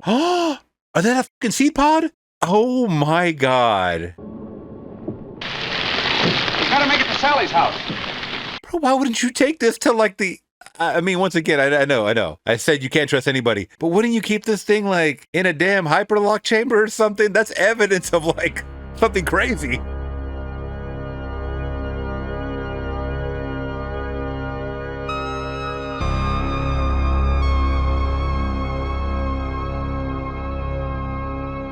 Oh, are that a fucking seed pod? Oh my god. You gotta make it to Sally's house. Bro, why wouldn't you take this to like the... I mean, once again, I know. I said you can't trust anybody. But wouldn't you keep this thing like in a damn hyperlock chamber or something? That's evidence of like something crazy.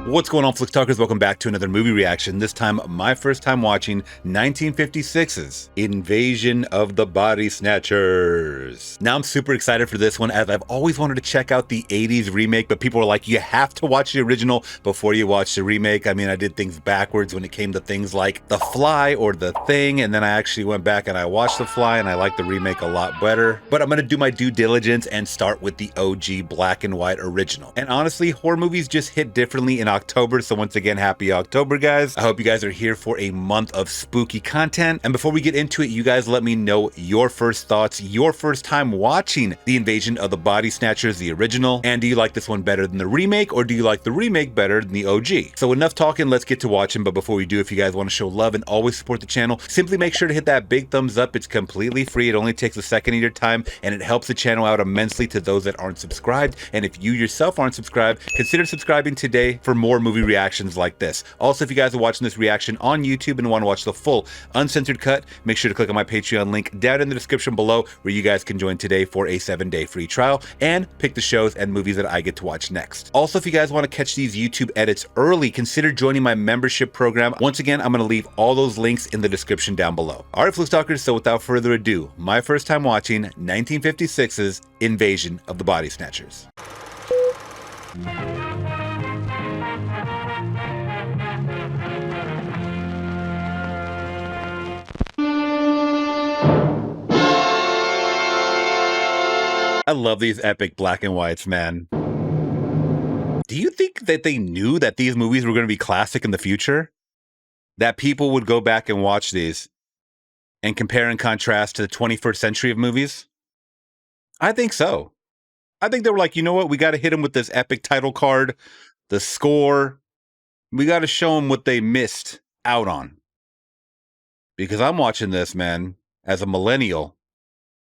What's going on, Flix Talkers? Welcome back to another movie reaction. This time, my first time watching 1956's Invasion of the Body Snatchers. Now, I'm super excited for this one, as I've always wanted to check out the 80s remake, but people were like, you have to watch the original before you watch the remake. I mean, I did things backwards when it came to things like The Fly or The Thing, and then I actually went back and I watched The Fly, and I like the remake a lot better. But I'm gonna do my due diligence and start with the OG black and white original. And honestly, horror movies just hit differently in October, so once again, happy October, guys. I hope you guys are here for a month of spooky content. And before we get into it, you guys let me know your first thoughts, your first time watching the Invasion of the Body Snatchers, the original, and do you like this one better than the remake, or do you like the remake better than the OG? So enough talking, let's get to watching. But before we do, if you guys want to show love and always support the channel, simply make sure to hit that big thumbs up. It's completely free. It only takes a second of your time, and it helps the channel out immensely to those that aren't subscribed. And if you yourself aren't subscribed, consider subscribing today for more movie reactions like this. Also, if you guys are watching this reaction on YouTube and want to watch the full uncensored cut, make sure to click on my Patreon link down in the description below, where you guys can join today for a 7-day free trial and pick the shows and movies that I get to watch next. Also, if you guys want to catch these YouTube edits early, consider joining my membership program. Once again, I'm going to leave all those links in the description down below. All right, Flix Talkers, so without further ado, my first time watching 1956's Invasion of the Body Snatchers. I love these epic black and whites, man. Do you think that they knew that these movies were going to be classic in the future? That people would go back and watch these and compare and contrast to the 21st century of movies? I think so. I think they were like, you know what? We got to hit them with this epic title card, the score. We got to show them what they missed out on. Because I'm watching this, man, as a millennial,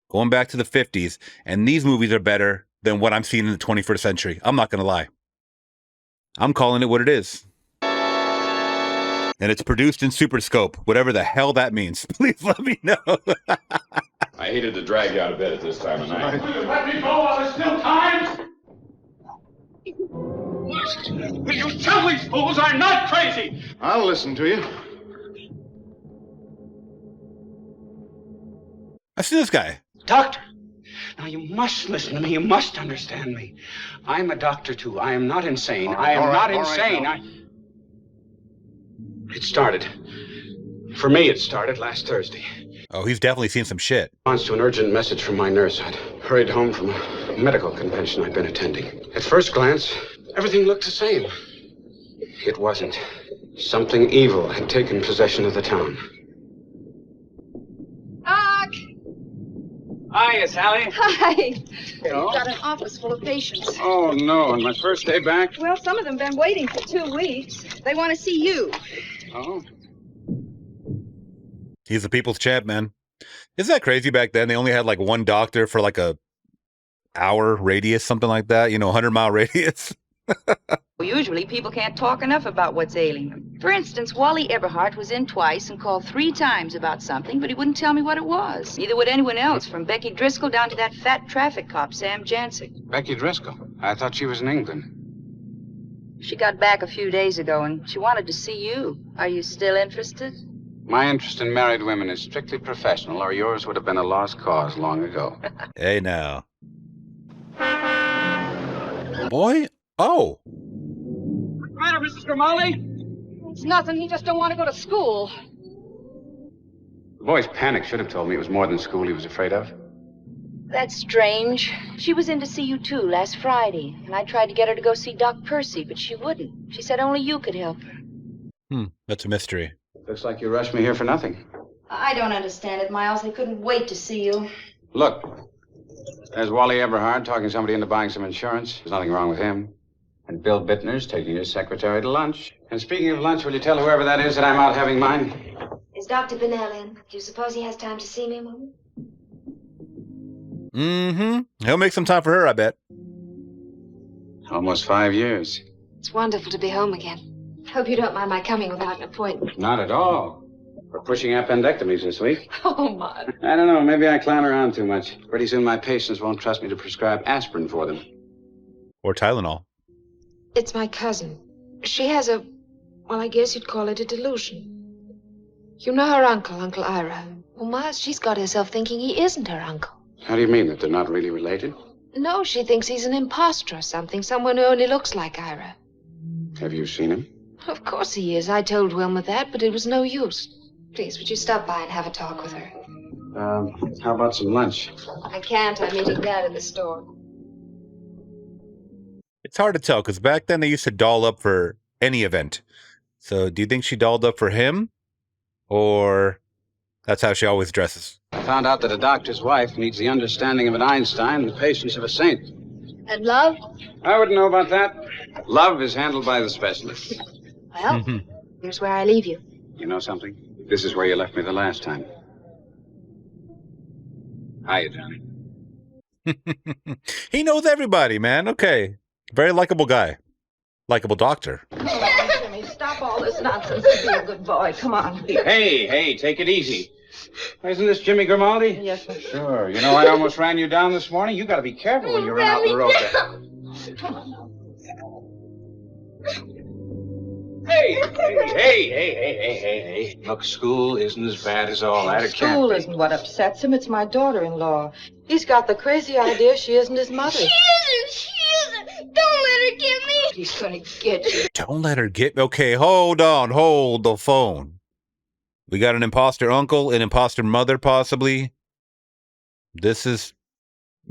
going back to the 50s, and these movies are better than what I'm seeing in the 21st century. I'm not going to lie. I'm calling it what it is. And it's produced in Super Scope, whatever the hell that means. Please let me know. I hated to drag you out of bed at this time of night. Will you let me go while there's still time? Will you tell these fools I'm not crazy? I'll listen to you. I see this guy. Doctor, now you must listen to me. You must understand me. I'm a doctor, too. I am not insane. I am not insane. It started. For me, it started last Thursday. Oh, he's definitely seen some shit. Response to an urgent message from my nurse. I'd hurried home from a medical convention I'd been attending. At first glance, everything looked the same. It wasn't. Something evil had taken possession of the town. Hiya, Sally. Hi. Hello. We've got an office full of patients. Oh, no. On my first day back? Well, some of them been waiting for 2 weeks. They want to see you. Oh. He's the people's champ, man. Isn't that crazy? Back then, they only had like one doctor for like a hour radius, something like that. You know, 100-mile radius. Usually, people can't talk enough about what's ailing them. For instance, Wally Everhart was in twice and called 3 times about something, but he wouldn't tell me what it was. Neither would anyone else, from Becky Driscoll down to that fat traffic cop, Sam Jancic. Becky Driscoll. I thought she was in England. She got back a few days ago, and she wanted to see you. Are you still interested? My interest in married women is strictly professional, or yours would have been a lost cause long ago. Hey, now. Boy? Oh. What's the matter, Mrs. Grimaldi? It's nothing. He just don't want to go to school. The boy's panic should have told me it was more than school he was afraid of. That's strange. She was in to see you, too, last Friday, and I tried to get her to go see Doc Percy, but she wouldn't. She said only you could help her. That's a mystery. Looks like you rushed me here for nothing. I don't understand it, Miles. They couldn't wait to see you. Look, there's Wally Everhard talking somebody into buying some insurance. There's nothing wrong with him. And Bill Bittner's taking his secretary to lunch. And speaking of lunch, will you tell whoever that is that I'm out having mine? Is Dr. Bennell in? Do you suppose he has time to see me a moment? Mm-hmm. He'll make some time for her, I bet. Almost 5 years. It's wonderful to be home again. Hope you don't mind my coming without an appointment. Not at all. We're pushing appendectomies this week. Oh, my. I don't know. Maybe I clown around too much. Pretty soon my patients won't trust me to prescribe aspirin for them. Or Tylenol. It's my cousin. She has a, well, I guess you'd call it a delusion. You know her uncle, Uncle Ira. Well, Miles, she's got herself thinking he isn't her uncle. How do you mean, that they're not really related? No, she thinks he's an imposter or something, someone who only looks like Ira. Have you seen him? Of course he is. I told Wilma that, but it was no use. Please, would you stop by and have a talk with her? How about some lunch? I can't. I'm eating Dad in the store. It's hard to tell, because back then they used to doll up for any event. So do you think she dolled up for him? Or that's how she always dresses? I found out that a doctor's wife needs the understanding of an Einstein and the patience of a saint. And love? I wouldn't know about that. Love is handled by the specialist. Well, here's where I leave you. You know something? This is where you left me the last time. Hiya, Johnny. He knows everybody, man. Okay. Very likable guy. Likable doctor. Come on, Jimmy. Stop all this nonsense and be a good boy. Come on. Hey, take it easy. Isn't this Jimmy Grimaldi? Yes, sir. Sure. You know, I almost ran you down this morning. You got to be careful when you run out the road there. Hey. Look, school isn't as bad as all that. It can't School be. isn't what upsets him. It's my daughter-in-law. He's got the crazy idea she isn't his mother. She isn't. Don't let her get me. He's gonna get you. Don't let her get... Okay, hold on. Hold the phone. We got an imposter uncle, an imposter mother, possibly. This is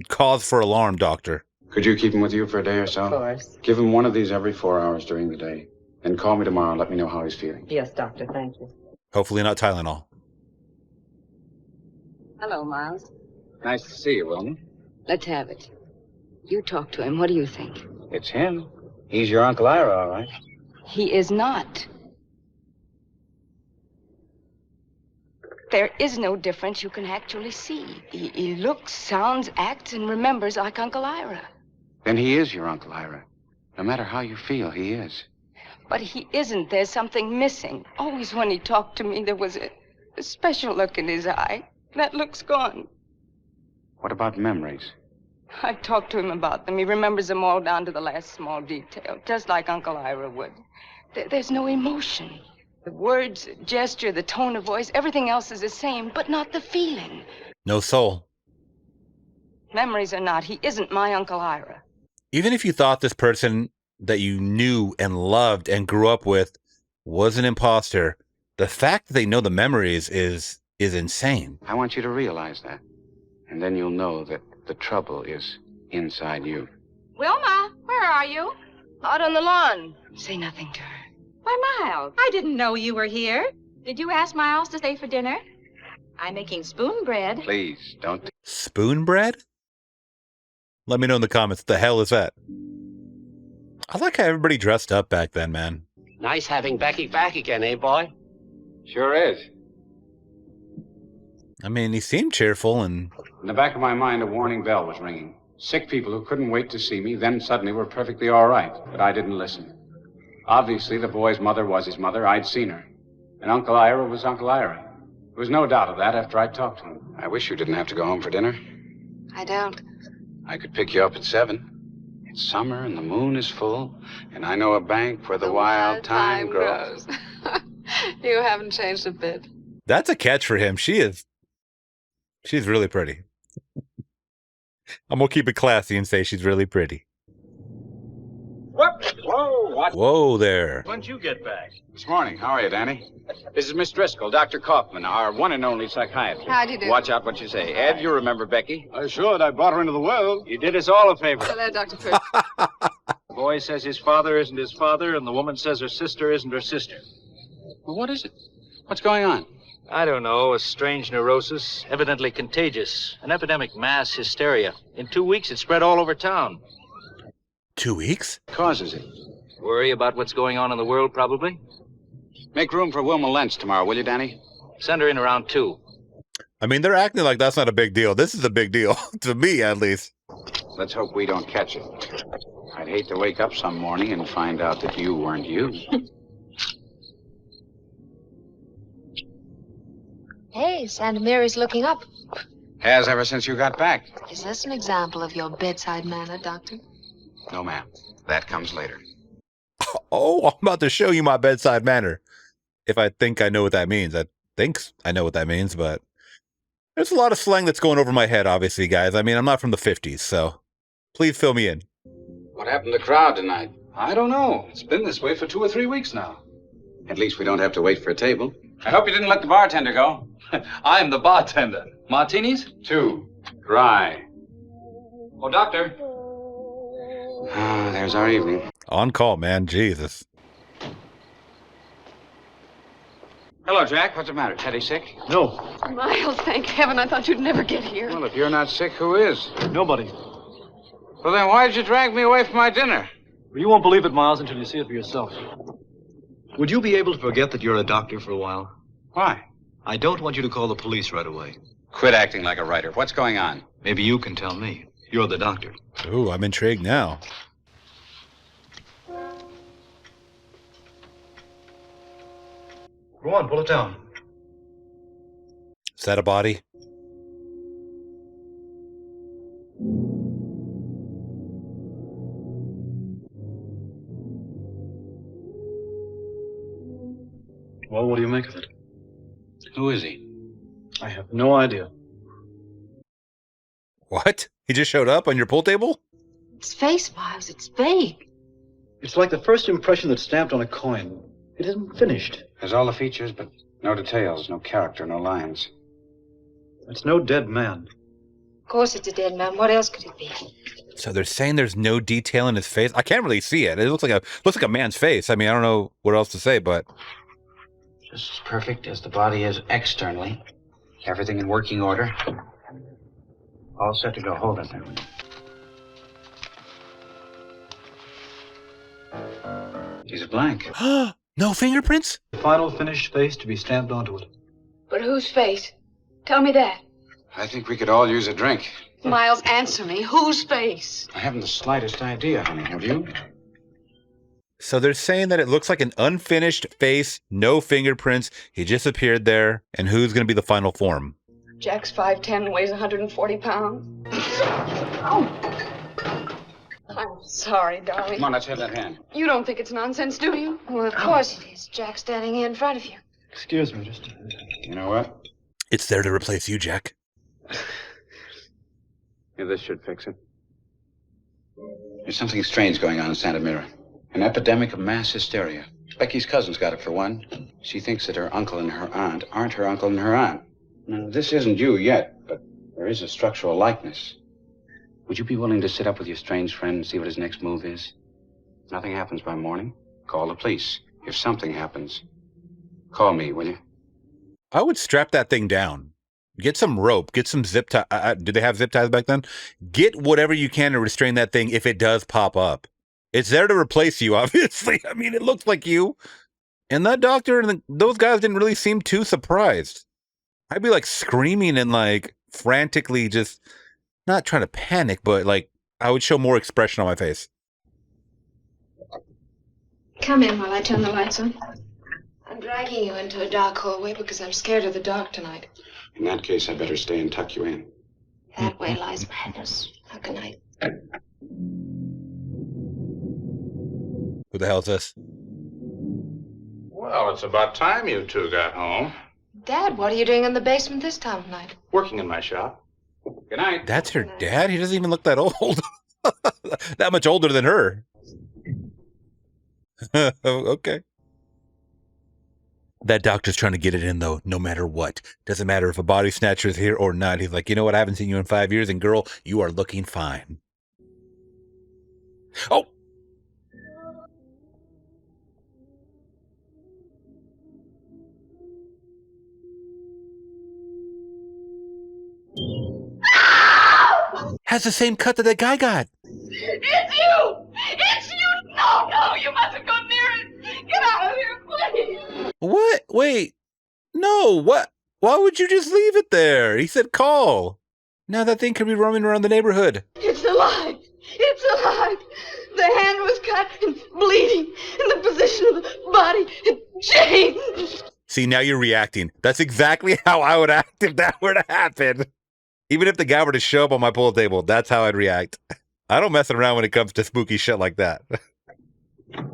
cause for alarm, doctor. Could you keep him with you for a day or so? Of course. Give him one of these every 4 hours during the day. Then call me tomorrow and let me know how he's feeling. Yes, doctor. Thank you. Hopefully not Tylenol. Hello, Miles. Nice to see you, Wilma. Let's have it. You talk to him. What do you think? It's him. He's your Uncle Ira, all right. He is not. There is no difference you can actually see. He looks, sounds, acts, and remembers like Uncle Ira. Then he is your Uncle Ira. No matter how you feel, he is. But he isn't. There's something missing. Always when he talked to me, there was a special look in his eye. That look's gone. What about memories? I talked to him about them. He remembers them all down to the last small detail, just like Uncle Ira would. There's no emotion. The words, the gesture, the tone of voice, everything else is the same, but not the feeling. No soul. Memories or not, he isn't my Uncle Ira. Even if you thought this person that you knew and loved and grew up with was an imposter, the fact that they know the memories is insane. I want you to realize that. And then you'll know that the trouble is inside you. Wilma, where are you? Out on the lawn. Say nothing to her. Why, Miles, I didn't know you were here. Did you ask Miles to stay for dinner? I'm making spoon bread. Please, don't. Spoon bread? Let me know in the comments. What the hell is that? I like how everybody dressed up back then, man. Nice having Becky back again, eh, boy? Sure is. I mean, he seemed cheerful and... In the back of my mind, a warning bell was ringing. Sick people who couldn't wait to see me, then suddenly were perfectly all right. But I didn't listen. Obviously, the boy's mother was his mother. I'd seen her. And Uncle Ira was Uncle Ira. There was no doubt of that after I talked to him. I wish you didn't have to go home for dinner. I don't. I could pick you up at 7. It's summer and the moon is full. And I know a bank where the wild thyme grows. You haven't changed a bit. That's a catch for him. She's really pretty. I'm going to keep it classy and say she's really pretty. Whoa, what? Whoa there. When'd you get back? This morning. How are you, Danny? This is Miss Driscoll, Dr. Kaufman, our one and only psychiatrist. How'd you do? Watch out what you say. Ed, you remember Becky? I should. I brought her into the world. You did us all a favor. Hello, Dr. Purse. The boy says his father isn't his father, and the woman says her sister isn't her sister. Well, what is it? What's going on? I don't know. A strange neurosis, evidently contagious. An epidemic mass hysteria. In 2 weeks, it spread all over town. 2 weeks? Causes it. Worry about what's going on in the world, probably. Make room for Wilma Lentz tomorrow, will you, Danny? Send her in around 2. I mean, they're acting like that's not a big deal. This is a big deal, to me at least. Let's hope we don't catch it. I'd hate to wake up some morning and find out that you weren't you. Hey, Santa Mary's looking up. Has ever since you got back. Is this an example of your bedside manner, Doctor? No, ma'am. That comes later. Oh, I'm about to show you my bedside manner. If I think I know what that means. I think I know what that means, but there's a lot of slang that's going over my head, obviously, guys. I mean, I'm not from the 50s, so please fill me in. What happened to the crowd tonight? I don't know. It's been this way for 2 or 3 weeks now. At least we don't have to wait for a table. I hope you didn't let the bartender go. I'm the bartender. Martinis? 2. Dry. Oh, doctor. Ah, there's our evening. On call, man. Jesus. Hello, Jack. What's the matter? Teddy sick? No, Miles, thank heaven. I thought you'd never get here. Well, if you're not sick, who is? nobody. Well, then why did you drag me away from my dinner? You won't believe it, Miles, until you see it for yourself. Would you be able to forget that you're a doctor for a while? Why? I don't want you to call the police right away. Quit acting like a writer. What's going on? Maybe you can tell me. You're the doctor. Ooh, I'm intrigued now. Go on, pull it down. Is that a body? Well, what do you make of it? Who is he? I have no idea. What? He just showed up on your pool table? It's face, Miles. It's vague. It's like the first impression that's stamped on a coin. It isn't finished. Has all the features, but no details, no character, no lines. It's no dead man. Of course it's a dead man. What else could it be? So they're saying there's no detail in his face? I can't really see it. It looks like a man's face. I mean, I don't know what else to say, but Just as perfect as the body is externally. Everything in working order. All set to go. Hold it there. He's a blank. no fingerprints? The final finished face to be stamped onto it. But whose face? Tell me that. I think we could all use a drink. Miles, answer me. Whose face? I haven't the slightest idea, honey. Have you? So they're saying that it looks like an unfinished face, no fingerprints. He just appeared there. And who's going to be the final form? Jack's 5'10" and weighs 140 pounds. Oh. I'm sorry, darling. Come on, let's have that hand. You don't think it's nonsense, do you? Well, of course it is. Jack's standing here in front of you. Excuse me, just... You know what? It's there to replace you, Jack. Yeah, this should fix it. There's something strange going on in Santa Mira. An epidemic of mass hysteria. Becky's cousin's got it for one. She thinks that her uncle and her aunt aren't her uncle and her aunt. Now, this isn't you yet, but there is a structural likeness. Would you be willing to sit up with your strange friend and see what his next move is? If nothing happens by morning, call the police. If something happens, call me, will you? I would strap that thing down. Get some rope. Get some zip tie. Did they have zip ties back then? Get whatever you can to restrain that thing if it does pop up. It's there to replace you, obviously. I mean, it looks like you. And that doctor and those guys didn't really seem too surprised. I'd be like screaming and like frantically just not trying to panic, but like I would show more expression on my face. Come in while I turn the lights on. I'm dragging you into a dark hallway because I'm scared of the dark tonight. In that case, I better stay and tuck you in. That way lies madness. How can I? Who the hell is this? Well, it's about time you two got home. Dad, what are you doing in the basement this time of night? Working in my shop. Good night. That's her dad? He doesn't even look that old. That much older than her. Okay. That doctor's trying to get it in, though, no matter what. Doesn't matter if a body snatcher is here or not. He's like, you know what? I haven't seen you in 5 years, and girl, you are looking fine. Oh! Has the same cut that guy got. It's you! No, you mustn't go near it. Get out of here, please. What? Wait. No, what? Why would you just leave it there? He said call. Now that thing could be roaming around the neighborhood. It's alive. It's alive. The hand was cut and bleeding, and the position of the body had changed. See, now you're reacting. That's exactly how I would act if that were to happen. Even if the guy were to show up on my pool table, that's how I'd react. I don't mess around when it comes to spooky shit like that.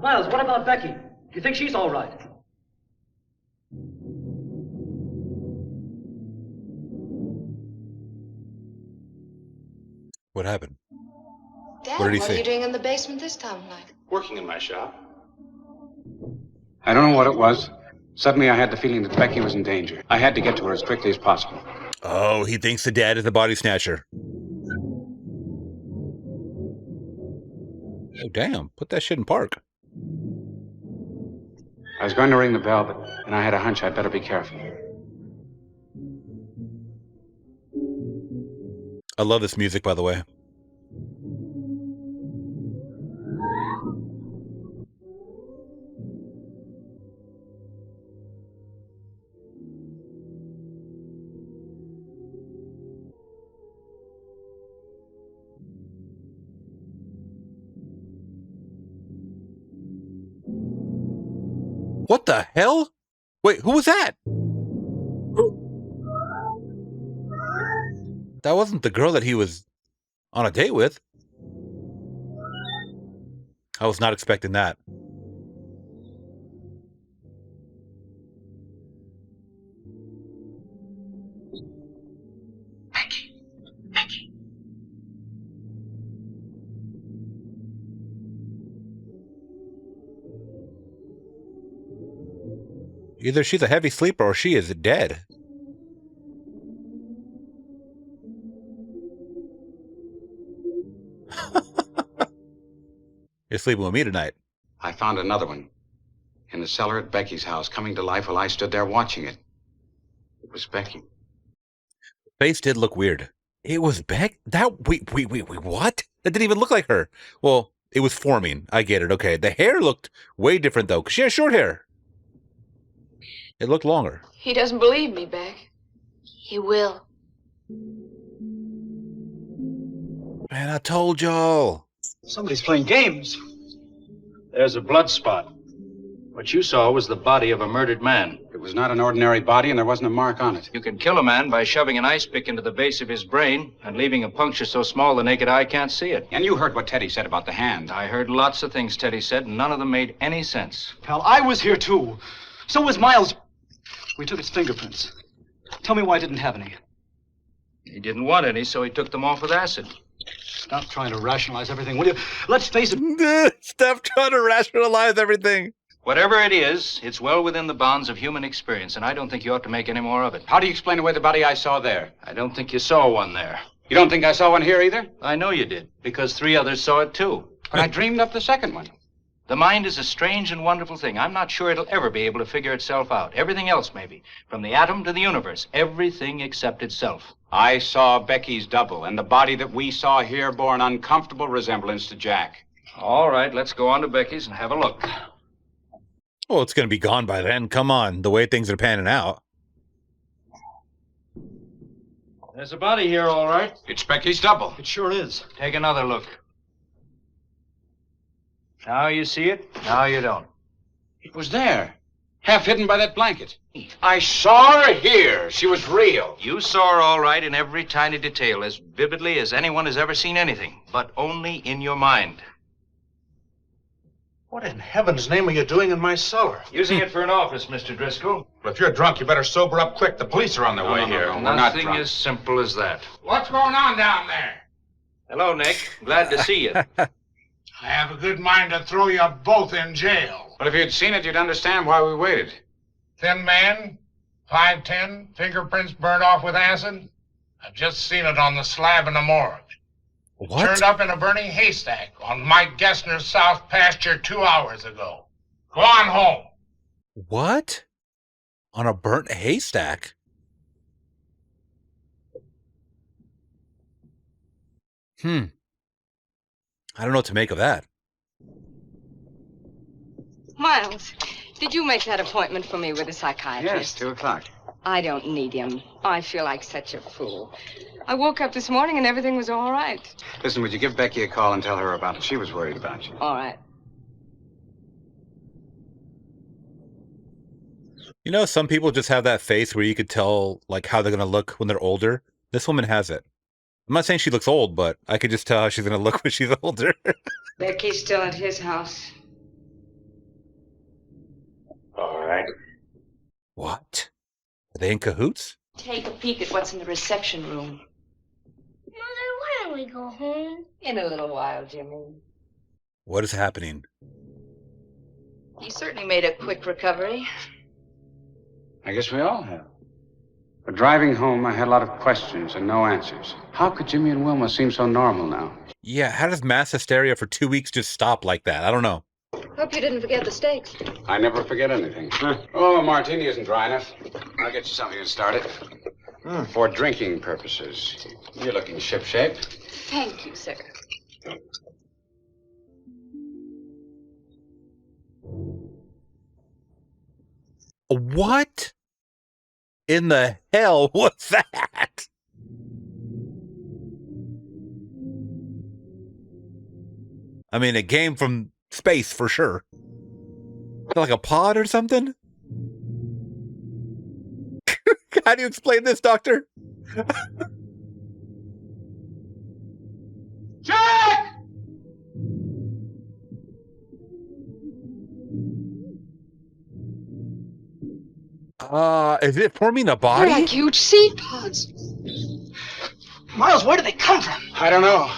Miles, what about Becky? Do you think she's all right? What happened? Dad, What did he what say? are you doing in the basement this time of night? Working in my shop. I don't know what it was. Suddenly I had the feeling that Becky was in danger. I had to get to her as quickly as possible. Oh, he thinks the dad is the body snatcher. Oh, damn. Put that shit in park. I was going to ring the bell, but then I had a hunch I'd better be careful. I love this music, by the way. What the hell? Wait, who was that? That wasn't the girl that he was on a date with. I was not expecting that. Becky. Either she's a heavy sleeper or she is dead. You're sleeping with me tonight. I found another one. In the cellar at Becky's house, coming to life while I stood there watching it. It was Becky. Face did look weird. It was Beck? Wait, what? That didn't even look like her. Well, it was forming. I get it. Okay. The hair looked way different, though, because she had short hair. It looked longer. He doesn't believe me, Beck. He will. Man, I told y'all. Somebody's playing games. There's a blood spot. What you saw was the body of a murdered man. It was not an ordinary body, and there wasn't a mark on it. You can kill a man by shoving an ice pick into the base of his brain and leaving a puncture so small the naked eye can't see it. And you heard what Teddy said about the hand. I heard lots of things Teddy said, and none of them made any sense. Pal, I was here too. So was Miles. We took his fingerprints. Tell me why I didn't have any. He didn't want any, so he took them off with acid. Stop trying to rationalize everything, will you? Let's face it. Stop trying to rationalize everything. Whatever it is, it's well within the bounds of human experience, and I don't think you ought to make any more of it. How do you explain away the body I saw there? I don't think you saw one there. You don't think I saw one here either? I know you did, because 3 others saw it too. But I dreamed up the second one. The mind is a strange and wonderful thing. I'm not sure it'll ever be able to figure itself out. Everything else, maybe. From the atom to the universe. Everything except itself. I saw Becky's double, and the body that we saw here bore an uncomfortable resemblance to Jack. All right, let's go on to Becky's and have a look. Well, it's going to be gone by then. Come on, the way things are panning out. There's a body here, all right. It's Becky's double. It sure is. Take another look. Now you see it, now you don't. It was there, half hidden by that blanket. I saw her here. She was real. You saw her all right in every tiny detail, as vividly as anyone has ever seen anything, but only in your mind. What in heaven's name are you doing in my cellar? Using it for an office, Mr. Driscoll. Well, if you're drunk, you better sober up quick. The police are on their way here. We're not Nothing drunk. as simple as that. What's going on down there? Hello, Nick. Glad to see you. I have a good mind to throw you both in jail. But if you'd seen it, you'd understand why we waited. Thin man, 5'10", fingerprints burned off with acid. I've just seen it on the slab in the morgue. What? Turned up in a burning haystack on Mike Gessner's south pasture 2 hours ago. Go on home. What? On a burnt haystack? I don't know what to make of that. Miles, did you make that appointment for me with a psychiatrist? Yes, 2 o'clock. I don't need him. I feel like such a fool. I woke up this morning and everything was all right. Listen, would you give Becky a call and tell her about it? She was worried about you. All right. You know, some people just have that face where you could tell, like, how they're going to look when they're older. This woman has it. I'm not saying she looks old, but I could just tell how she's going to look when she's older. Becky's still at his house. All right. What? Are they in cahoots? Take a peek at what's in the reception room. Mother, why don't we go home? In a little while, Jimmy. What is happening? He certainly made a quick recovery. I guess we all have. But driving home, I had a lot of questions and no answers. How could Jimmy and Wilma seem so normal now? Yeah, how does mass hysteria for 2 weeks just stop like that? I don't know. Hope you didn't forget the steaks. I never forget anything. Oh, a martini isn't dry enough. I'll get you something to start it. For drinking purposes. You're looking shipshape. Thank you, sir. What in the hell was that? I mean, it came from space for sure. Like a pod or something? How do you explain this, Doctor? Jack! Is it forming a body? They're like huge seed pods. Miles, where do they come from? I don't know.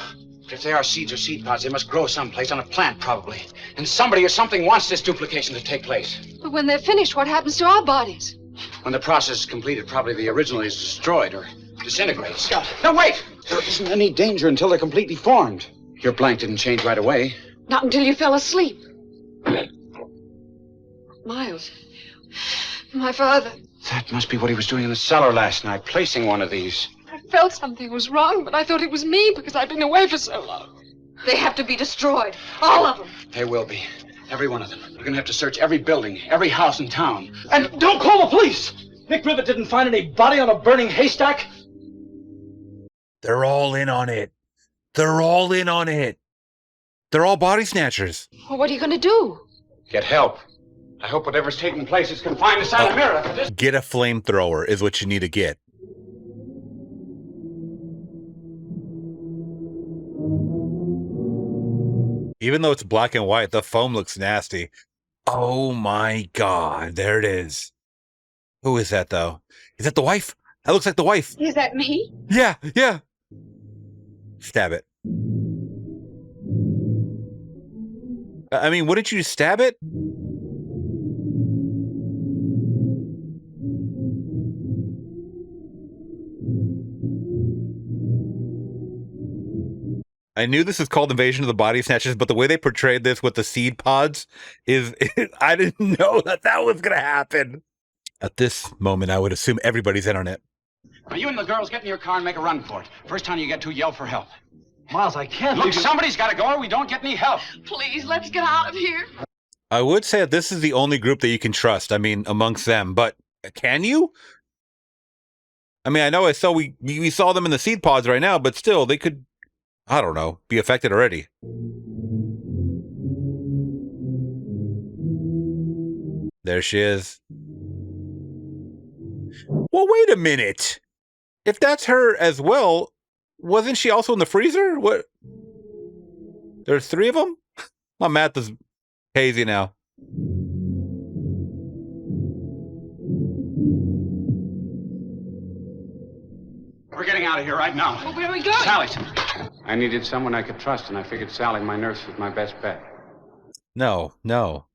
But if they are seeds or seed pods, they must grow someplace on a plant, probably. And somebody or something wants this duplication to take place. But when they're finished, what happens to our bodies? When the process is completed, probably the original is destroyed or disintegrates. No, wait! There isn't any danger until they're completely formed. Your blank didn't change right away. Not until you fell asleep. Miles, my father. That must be what he was doing in the cellar last night, placing one of these. I felt something was wrong, but I thought it was me because I'd been away for so long. They have to be destroyed. All of them. They will be. Every one of them. We're going to have to search every building, every house in town. And don't call the police! Nick Rivet didn't find any body on a burning haystack? They're all in on it. They're all in on it. They're all body snatchers. Well, what are you going to do? Get help. I hope whatever's taking place is confined to Santa Mira. Get a flamethrower is what you need to get. Even though it's black and white, the foam looks nasty. Oh my God, there it is. Who is that, though? Is that the wife? That looks like the wife. Is that me? Yeah, yeah. Stab it. I mean, wouldn't you just stab it? I knew this was called Invasion of the Body Snatchers, but the way they portrayed this with the seed pods is, I didn't know that was going to happen. At this moment, I would assume everybody's in on it. Now, you and the girls get in your car and make a run for it. First time you get to, yell for help. Miles, I can't. Look, somebody's got to go or we don't get any help. Please, let's get out of here. I would say that this is the only group that you can trust. I mean, amongst them, but can you? I mean, I know we saw them in the seed pods right now, but still, they could, I don't know, be affected already. There she is. Well, wait a minute. If that's her as well, wasn't she also in the freezer? What? There's 3 of them? My math is hazy now. We're getting out of here right now. Well, where are we going? Sally's. I needed someone I could trust, and I figured Sally, my nurse, was my best bet. No, bro.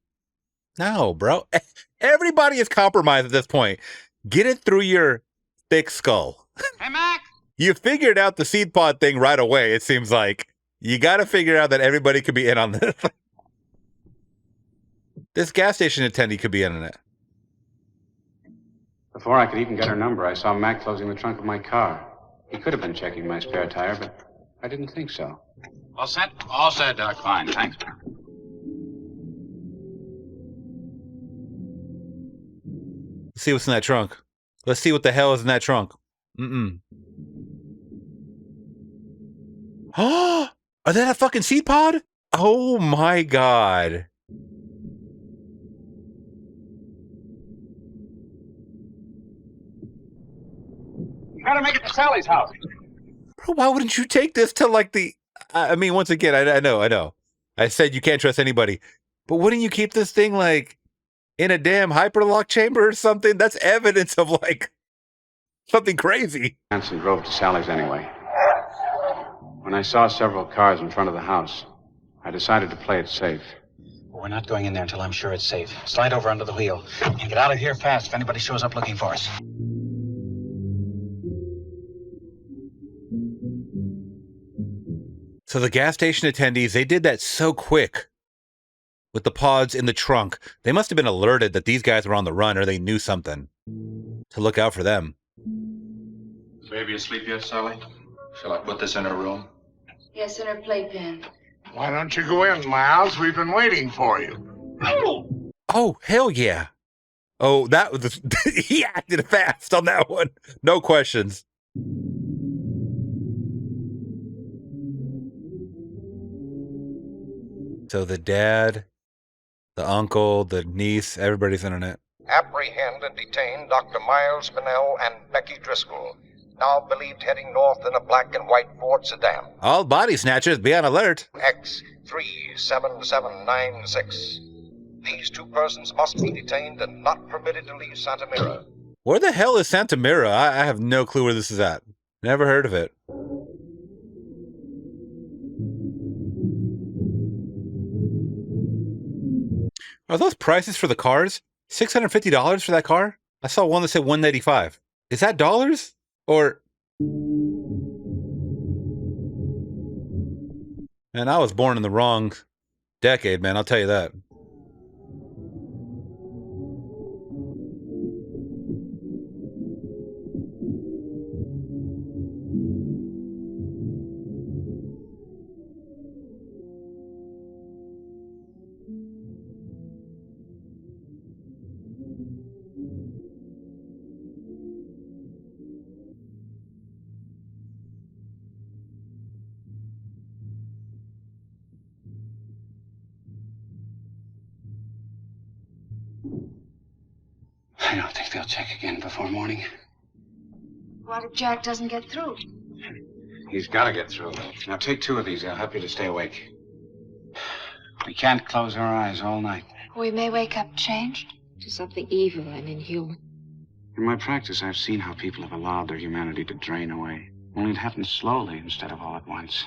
Everybody is compromised at this point. Get it through your thick skull. Hey, Mac! You figured out the seed pod thing right away, it seems like. You got to figure out that everybody could be in on this. This gas station attendee could be in on it. Before I could even get her number, I saw Mac closing the trunk of my car. He could have been checking my spare tire, but I didn't think so. All set? All set, Doc. Fine, thanks. see what's in that trunk. Let's see what the hell is in that trunk. Oh, are they a fucking seed pod? Oh my god. You gotta make it to Sally's house. Bro, why wouldn't you take this to like the... I mean, once again, I know. I said you can't trust anybody. But wouldn't you keep this thing like in a damn hyperlock chamber or something? That's evidence of like something crazy. Hanson drove to Sally's anyway. When I saw several cars in front of the house, I decided to play it safe. Well, we're not going in there until I'm sure it's safe. Slide over under the wheel and get out of here fast if anybody shows up looking for us. So the gas station attendees, they did that so quick with the pods in the trunk. They must have been alerted that these guys were on the run, or they knew something to look out for them. Baby asleep yet, Sally? Shall I put this in her room? Yes, in her playpen. Why don't you go in, Miles? We've been waiting for you. Oh, hell yeah. Oh, that was... he acted fast on that one. No questions. So the dad, the uncle, the niece, everybody's in on it. Apprehend and detain Dr. Miles Spinell and Becky Driscoll, now believed heading north in a black and white Ford sedan. All body snatchers, be on alert. X37796. These two persons must be detained and not permitted to leave Santa Mira. Where the hell is Santa Mira? I have no clue where this is at. Never heard of it. Are those prices for the cars? $650 for that car? I saw one that said $185. Is that dollars? Or... Man, I was born in the wrong decade, man. I'll tell you that. I don't think they'll check again before morning. What if Jack doesn't get through? He's got to get through. Now take two of these. They'll help you to stay awake. We can't close our eyes all night. We may wake up changed to something evil and inhuman. In my practice, I've seen how people have allowed their humanity to drain away. Only it happens slowly instead of all at once.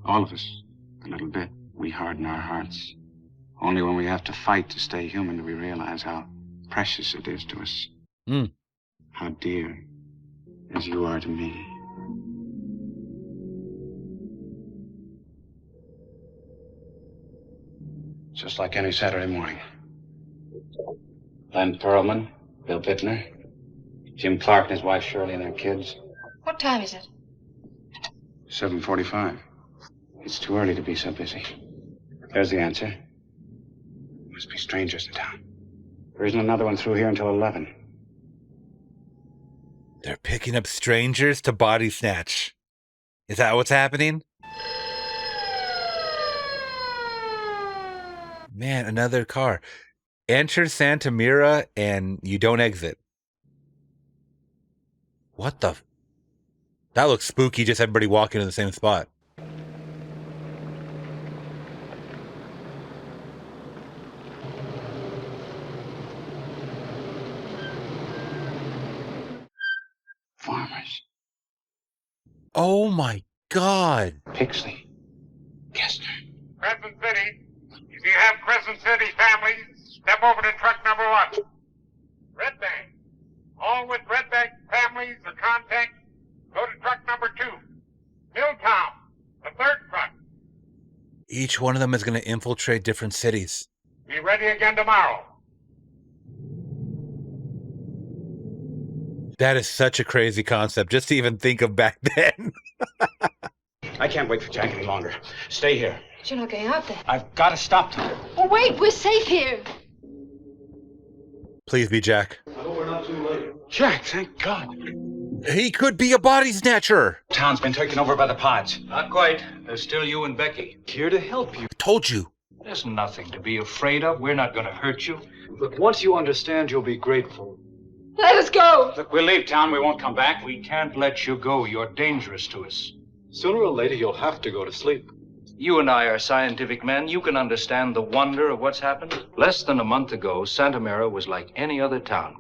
All of us, a little bit, we harden our hearts. Only when we have to fight to stay human do we realize how precious it is to us. How dear as you are to me. Just like any Saturday morning. Len Perlman, Bill Bittner, Jim Clark and his wife Shirley and their kids. What time is it? 7:45. It's too early to be so busy. There's the answer. Must be strangers in town. There isn't another one through here until 11. They're picking up strangers to body snatch. Is that what's happening? Man, another car. Enter Santa Mira and you don't exit. What the... That looks spooky, just everybody walking in the same spot. Farmers. Oh my God. Pixley. Kestner. Crescent City. If you have Crescent City families, step over to truck number 1. Red Bank. All with Red Bank families or contacts, go to truck number 2. Milltown, the 3rd truck. Each one of them is going to infiltrate different cities. Be ready again tomorrow. That is such a crazy concept, just to even think of back then. I can't wait for Jack any longer. Stay here. But you're not going out there. I've got to stop them. Oh, wait, we're safe here. Please be Jack. I hope we're not too late. Jack, thank God. He could be a body snatcher. Town's been taken over by the pods. Not quite. There's still you and Becky. Here to help you. Told you. There's nothing to be afraid of. We're not going to hurt you. Look, once you understand, you'll be grateful. Let us go. Look, we'll leave town. We won't come back. We can't let you go. You're dangerous to us. Sooner or later, you'll have to go to sleep. You and I are scientific men. You can understand the wonder of what's happened. Less than a month ago, Santa Mara was like any other town.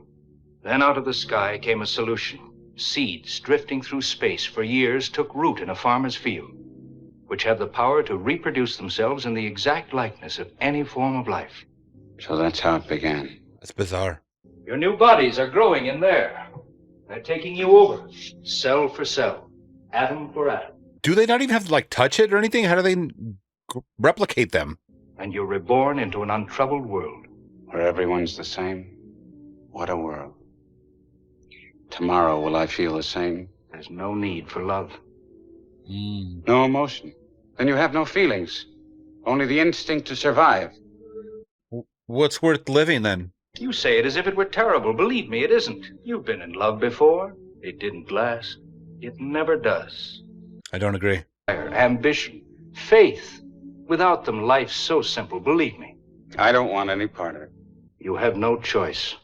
Then out of the sky came a solution. Seeds drifting through space for years took root in a farmer's field, which have the power to reproduce themselves in the exact likeness of any form of life. So that's how it began. That's bizarre. Your new bodies are growing in there. They're taking you over, cell for cell, atom for atom. Do they not even have to, like, touch it or anything? How do they replicate them? And you're reborn into an untroubled world. Where everyone's the same? What a world. Tomorrow, will I feel the same? There's no need for love. No emotion. Then you have no feelings. Only the instinct to survive. What's worth living, then? You say it as if it were terrible. Believe me, it isn't. You've been in love before. It didn't last. It never does. I don't agree. Ambition, faith. Without them, life's so simple. Believe me. I don't want any part of it. You have no choice.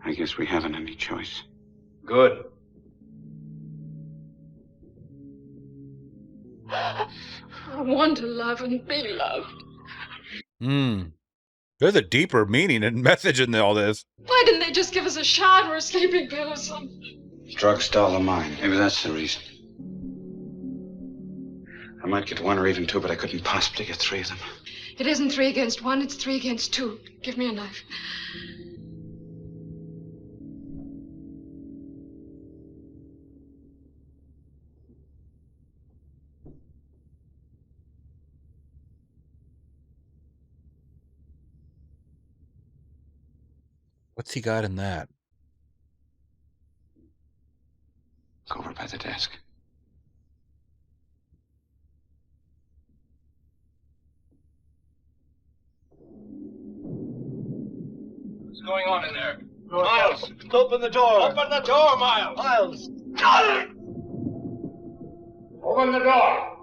I guess we haven't any choice. Good. I want to love and be loved. There's a deeper meaning and message in all this. Why didn't they just give us a shot or a sleeping pill or something? Drugs stole the mind. Maybe that's the reason. I might get one or even two, but I couldn't possibly get three of them. It isn't 3 against 1, it's 3 against 2. Give me a knife. What's he got in that? Go over by the desk. What's going on in there? Miles, open the door. Open the door, Miles. Miles. Open the door.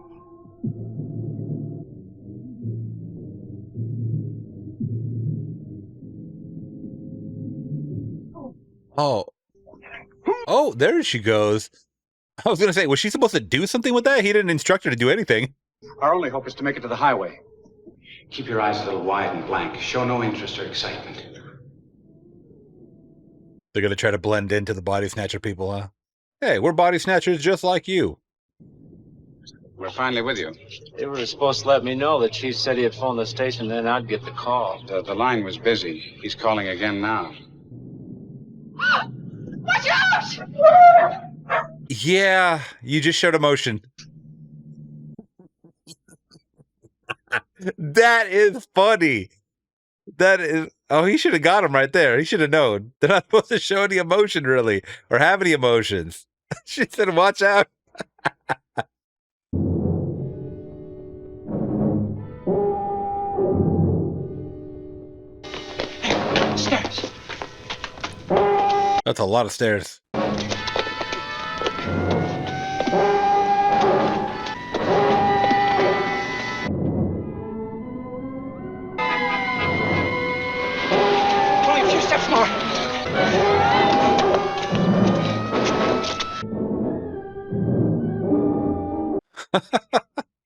Oh, there she goes. I was going to say, was she supposed to do something with that? He didn't instruct her to do anything. Our only hope is to make it to the highway. Keep your eyes a little wide and blank. Show no interest or excitement. They're going to try to blend into the body snatcher people, huh? Hey, we're body snatchers just like you. We're finally with you. They were supposed to let me know that Chief said he'd phone the station, then I'd get the call. The line was busy. He's calling again now. Watch out! Yeah, you just showed emotion. That is funny. That is... Oh, he should have got him right there. He should have known. They're not supposed to show any emotion, really, or have any emotions. She said, watch out. Stairs. That's a lot of stairs. Only a few steps more.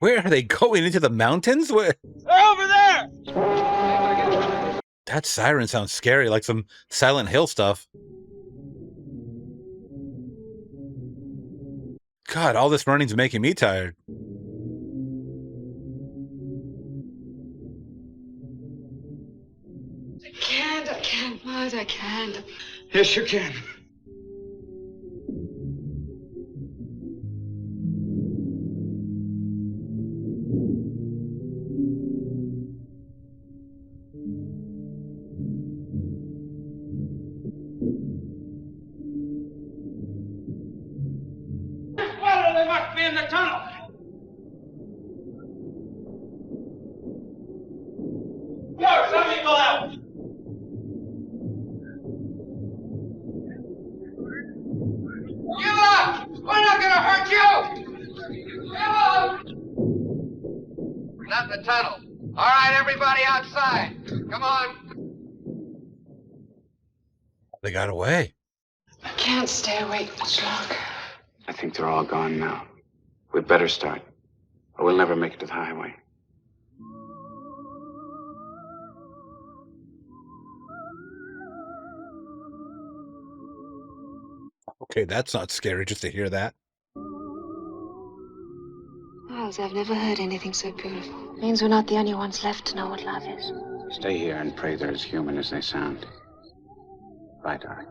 Where are they going? Into the mountains? Where? They're over there! That siren sounds scary, like some Silent Hill stuff. God, all this running's making me tired. I can't, Buzz, I can't. Yes, you can. Well, they must be in the tunnel. Yo, some people out. not in the tunnel. All right, everybody outside. Come on. They got away. I can't stay awake much longer. I think they're all gone now. We'd better start, or we'll never make it to the highway. Okay, that's not scary just to hear that. Miles, I've never heard anything so beautiful. It means we're not the only ones left to know what love is. Stay here and pray they're as human as they sound. Bye, darling.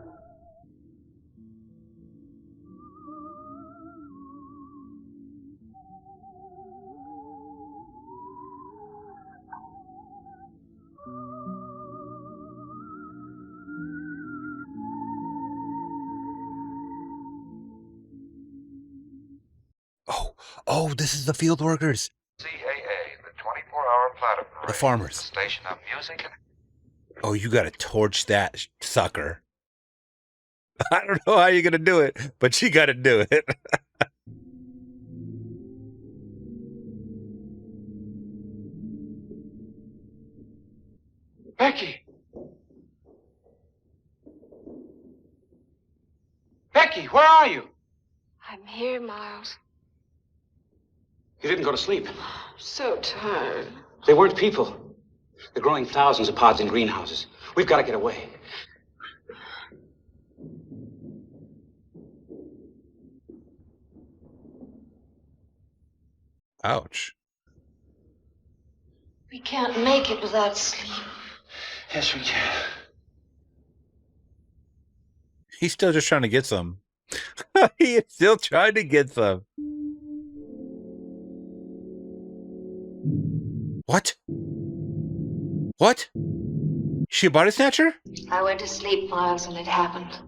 Oh, this is the field workers. CAA, the 24-hour platter parade. The farmers. Station of music and... Oh, you gotta torch that sucker. I don't know how you're gonna do it, but you gotta do it. Becky! Becky, where are you? I'm here, Miles. You didn't go to sleep. I'm so tired. They weren't people. They're growing thousands of pods in greenhouses. We've got to get away. Ouch. We can't make it without sleep. Yes, we can. He's still just trying to get some. He is still trying to get some. What? What? She a body snatcher? I went to sleep, Miles, and it happened.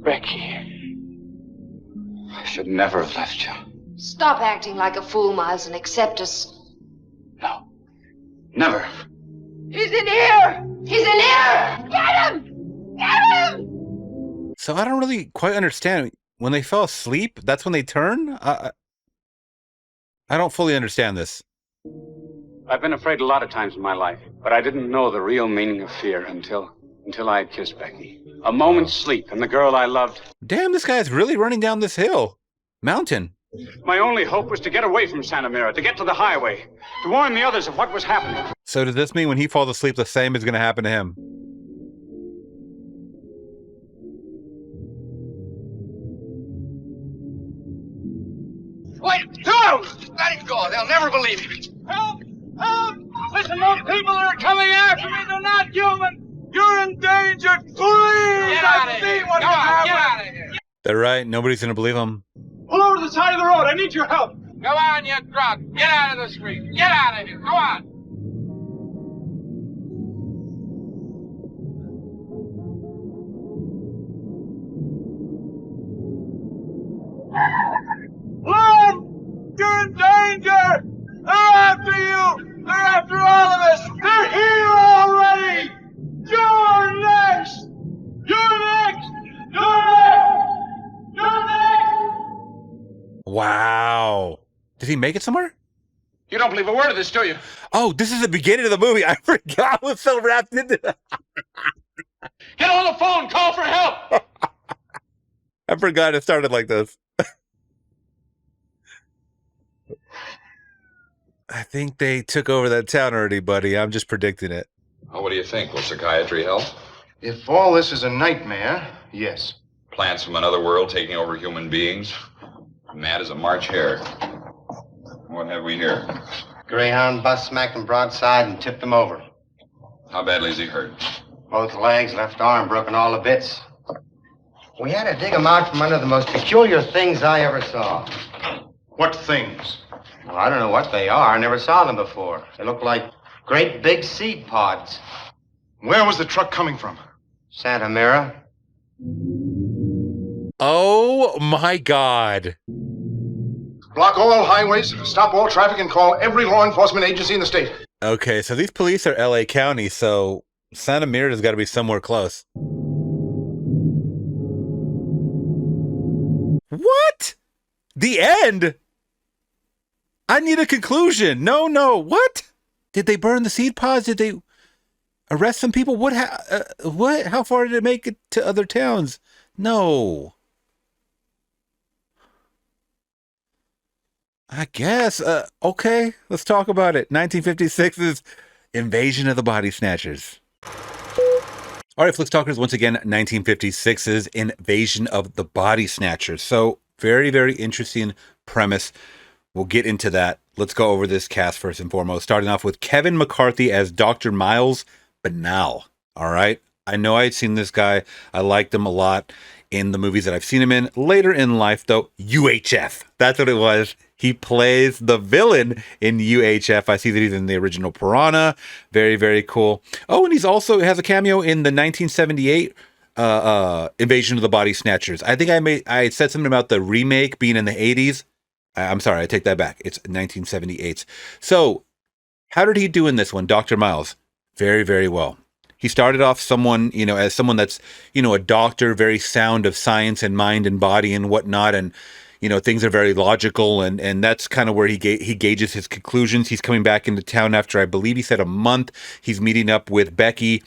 Becky. I should never have left you. Stop acting like a fool, Miles, and accept us. No. Never. He's in here! He's in here! Get him! Get him! So I don't really quite understand. When they fell asleep, that's when they turn? I don't fully understand this. I've been afraid a lot of times in my life, but I didn't know the real meaning of fear until I had kissed Becky. A moment's sleep and the girl I loved. Damn, this guy's really running down this hill. Mountain. My only hope was to get away from Santa Mira, to get to the highway, to warn the others of what was happening. So does this mean when he falls asleep, the same is going to happen to him? Wait! No! Let him go. They'll never believe him. Help! Help! Listen, those people that are coming after me, they're not human. You're endangered. Please! I've seen what happened. Get out of here. They're right. Nobody's going to believe him. Pull over to the side of the road. I need your help. Go on, you drunk. Get out of the street. Get out of here. Go on. Lord, you're in danger. They're after you. They're after all of us. They're here already. You're next. You're next. You're next. You're next. Wow. Did he make it somewhere? You don't believe a word of this, do you? Oh, this is the beginning of the movie. I forgot I was so wrapped into that. Get on the phone. Call for help. I forgot it started like this. I think they took over that town already, buddy. I'm just predicting it. Oh, what do you think? Will psychiatry help? If all this is a nightmare, yes. Plants from another world taking over human beings? Mad as a March hare. What have we here? Greyhound bus smacked him broadside and tipped him over. How badly is he hurt? Both legs, left arm broken all to bits. We had to dig him out from under the most peculiar things I ever saw. What things? Well, I don't know what they are. I never saw them before. They look like great big seed pods. Where was the truck coming from? Santa Mira. Oh my God. Block all highways, stop all traffic, and call every law enforcement agency in the state. Okay, so these police are LA County, so Santa Mira's got to be somewhere close. What? The end? I need a conclusion. No. What? Did they burn the seed pods? Did they arrest some people? What? How far did it make it to other towns? No. I guess. Okay, let's talk about it. 1956's Invasion of the Body Snatchers. All right, Flicks Talkers, once again, 1956's Invasion of the Body Snatchers. So, very, very interesting premise. We'll get into that. Let's go over this cast first and foremost, starting off with Kevin McCarthy as Dr. Miles Banal. All right, I know I had seen this guy. I liked him a lot in the movies that I've seen him in. Later in life, though, UHF. That's what it was. He plays the villain in UHF. I see that he's in the original Piranha. Very, very cool. Oh, and he's also has a cameo in the 1978 Invasion of the Body Snatchers. I think I said something about the remake being in the 80s. I'm sorry, I take that back. It's 1978. So, how did he do in this one, Dr. Miles? Very, very well. He started off as someone that's, a doctor, very sound of science and mind and body and whatnot. And, things are very logical. And that's kind of where he gauges his conclusions. He's coming back into town after, I believe he said, a month. He's meeting up with Becky,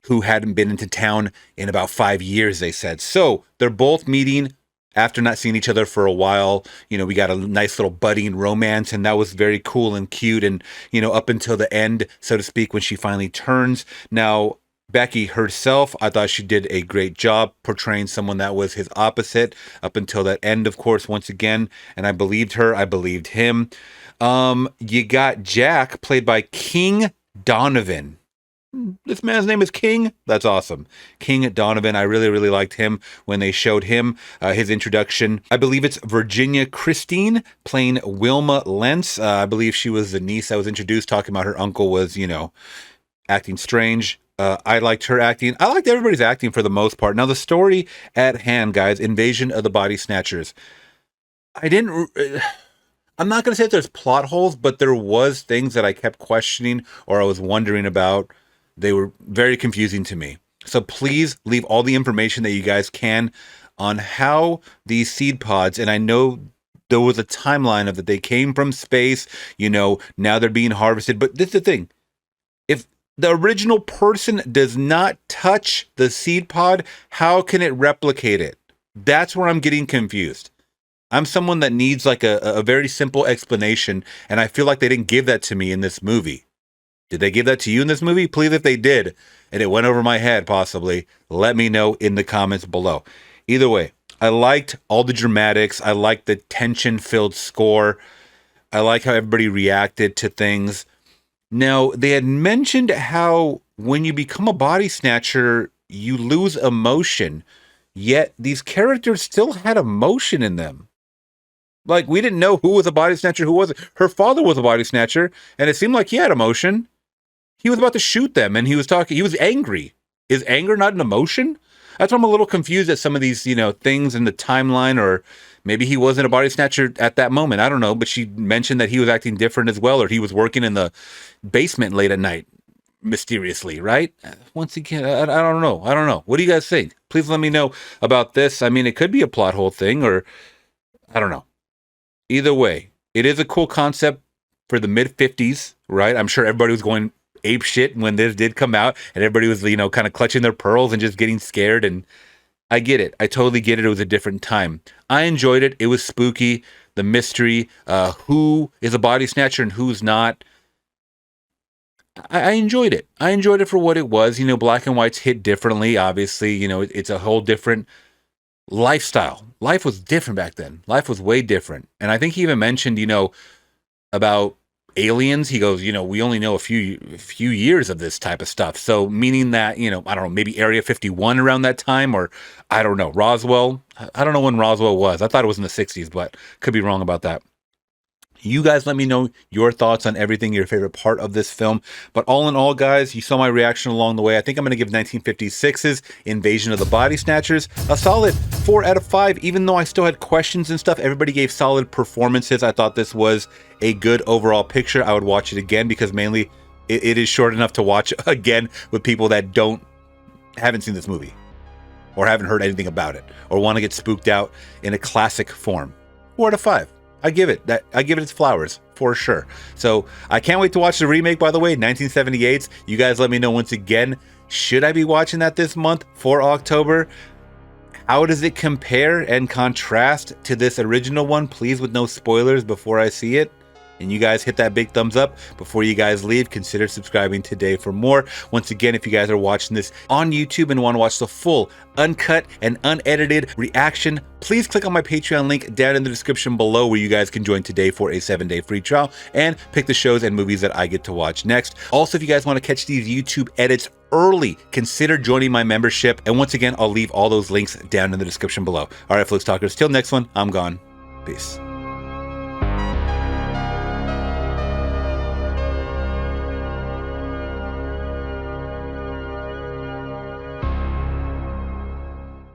who hadn't been into town in about 5 years, they said. So they're both meeting after not seeing each other for a while. We got a nice little budding romance, and that was very cool and cute. And, up until the end, so to speak, when she finally turns. Now, Becky herself, I thought she did a great job portraying someone that was his opposite up until that end, of course, once again. And I believed her. I believed him. You got Jack, played by King Donovan. This man's name is King. That's awesome. King Donovan. I really, really liked him when they showed him his introduction. I believe it's Virginia Christine playing Wilma Lentz. I believe she was the niece that was introduced, talking about her uncle was, acting strange. I liked her acting. I liked everybody's acting for the most part. Now, the story at hand, guys, Invasion of the Body Snatchers. I'm not going to say that there's plot holes, but there was things that I kept questioning or I was wondering about. They were very confusing to me. So please leave all the information that you guys can on how these seed pods, and I know there was a timeline of that they came from space, now they're being harvested. But this is the thing. If the original person does not touch the seed pod, how can it replicate it? That's where I'm getting confused. I'm someone that needs like a very simple explanation, and I feel like they didn't give that to me in this movie. Did they give that to you in this movie? Please, if they did, and it went over my head possibly, let me know in the comments below. Either way, I liked all the dramatics. I liked the tension-filled score. I like how everybody reacted to things. Now, they had mentioned how when you become a body snatcher, you lose emotion, yet these characters still had emotion in them. Like, we didn't know who was a body snatcher, who wasn't. Her father was a body snatcher, and it seemed like he had emotion. He was about to shoot them, and he was angry. Is anger not an emotion? That's why I'm a little confused at some of these, things in the timeline, or maybe he wasn't a body snatcher at that moment. I don't know, but she mentioned that he was acting different as well, or he was working in the basement late at night, mysteriously, right? Once again, I don't know. I don't know. What do you guys think? Please let me know about this. I mean, it could be a plot hole thing, or I don't know. Either way, it is a cool concept for the mid-50s, right? I'm sure everybody was going ape shit when this did come out, and everybody was, kind of clutching their pearls and just getting scared. And I get it. I totally get it. It was a different time. I enjoyed it. It was spooky. The mystery, who is a body snatcher and who's not. I enjoyed it. I enjoyed it for what it was. Black and whites hit differently. Obviously, it's a whole different lifestyle. Life was different back then. Life was way different. And I think he even mentioned, about aliens. He goes, we only know a few years of this type of stuff. So meaning that, I don't know, maybe Area 51 around that time, or I don't know, Roswell. I don't know when Roswell was. I thought it was in the 60s, but could be wrong about that. You guys let me know your thoughts on everything, your favorite part of this film. But all in all, guys, you saw my reaction along the way. I think I'm going to give 1956's Invasion of the Body Snatchers a solid 4 out of 5, even though I still had questions and stuff. Everybody gave solid performances. I thought this was a good overall picture. I would watch it again because mainly it is short enough to watch again with people that haven't seen this movie or haven't heard anything about it or want to get spooked out in a classic form. 4 out of 5. I give it its flowers for sure. So I can't wait to watch the remake, by the way, 1978's. You guys let me know once again, should I be watching that this month for October? How does it compare and contrast to this original one? Please, with no spoilers before I see it. And you guys hit that big thumbs up. Before you guys leave, consider subscribing today for more. Once again, if you guys are watching this on YouTube and want to watch the full, uncut, and unedited reaction, please click on my Patreon link down in the description below, where you guys can join today for a 7-day free trial and pick the shows and movies that I get to watch next. Also, if you guys want to catch these YouTube edits early, consider joining my membership. And once again, I'll leave all those links down in the description below. All right, Flix Talkers, till next one, I'm gone. Peace.